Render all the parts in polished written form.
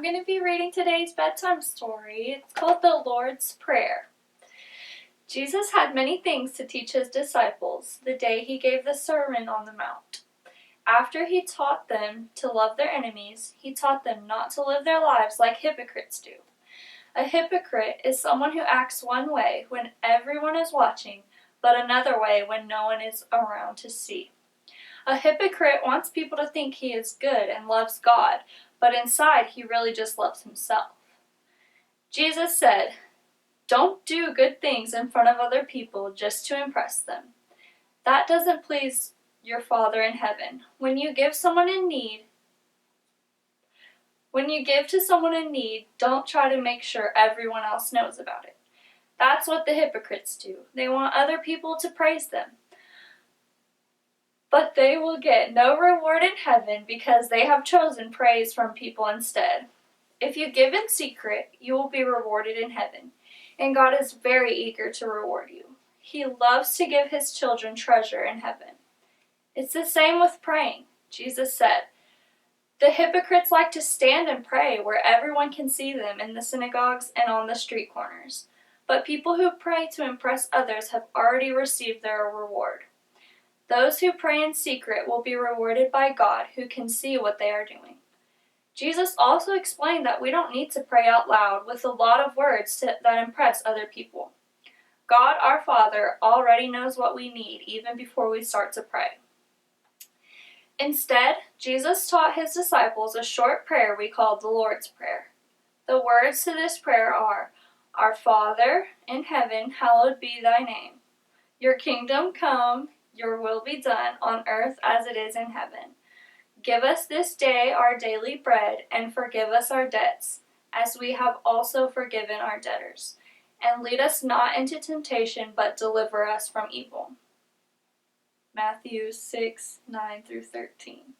I'm going to be reading today's bedtime story. It's called The Lord's Prayer. Jesus had many things to teach his disciples the day he gave the Sermon on the Mount. After he taught them to love their enemies, he taught them not to live their lives like hypocrites do. A hypocrite is someone who acts one way when everyone is watching, but another way when no one is around to see. A hypocrite wants people to think he is good and loves God, but inside he really just loves himself. Jesus said, "Don't do good things in front of other people just to impress them. That doesn't please your Father in heaven. When you give to someone in need, don't try to make sure everyone else knows about it. That's what the hypocrites do. They want other people to praise them. But they will get no reward in heaven because they have chosen praise from people instead. If you give in secret, you will be rewarded in heaven, and God is very eager to reward you. He loves to give his children treasure in heaven." It's the same with praying. Jesus said, "The hypocrites like to stand and pray where everyone can see them in the synagogues and on the street corners. But people who pray to impress others have already received their reward. Those who pray in secret will be rewarded by God, who can see what they are doing." Jesus also explained that we don't need to pray out loud with a lot of words that impress other people. God, our Father, already knows what we need even before we start to pray. Instead, Jesus taught his disciples a short prayer we call the Lord's Prayer. The words to this prayer are, "Our Father in heaven, hallowed be thy name. Your kingdom come, your will be done on earth as it is in heaven. Give us this day our daily bread, and forgive us our debts, as we have also forgiven our debtors. And lead us not into temptation, but deliver us from evil." Matthew 6:9-13.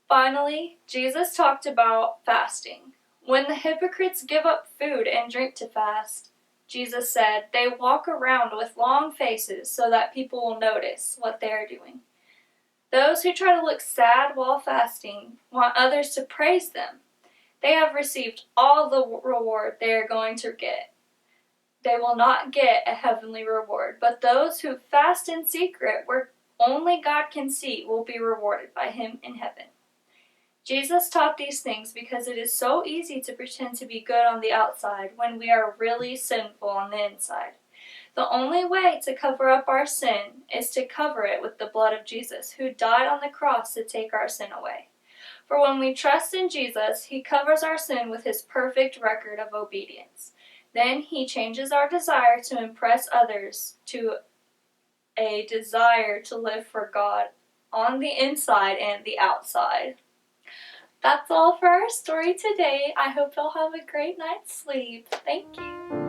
Finally, Jesus talked about fasting. When the hypocrites give up food and drink to fast, Jesus said, they walk around with long faces so that people will notice what they are doing. Those who try to look sad while fasting want others to praise them. They have received all the reward they are going to get. They will not get a heavenly reward, but those who fast in secret where only God can see will be rewarded by him in heaven. Jesus taught these things because it is so easy to pretend to be good on the outside when we are really sinful on the inside. The only way to cover up our sin is to cover it with the blood of Jesus, who died on the cross to take our sin away. For when we trust in Jesus, he covers our sin with his perfect record of obedience. Then he changes our desire to impress others to a desire to live for God on the inside and the outside. That's all for our story today. I hope you'll have a great night's sleep. Thank you.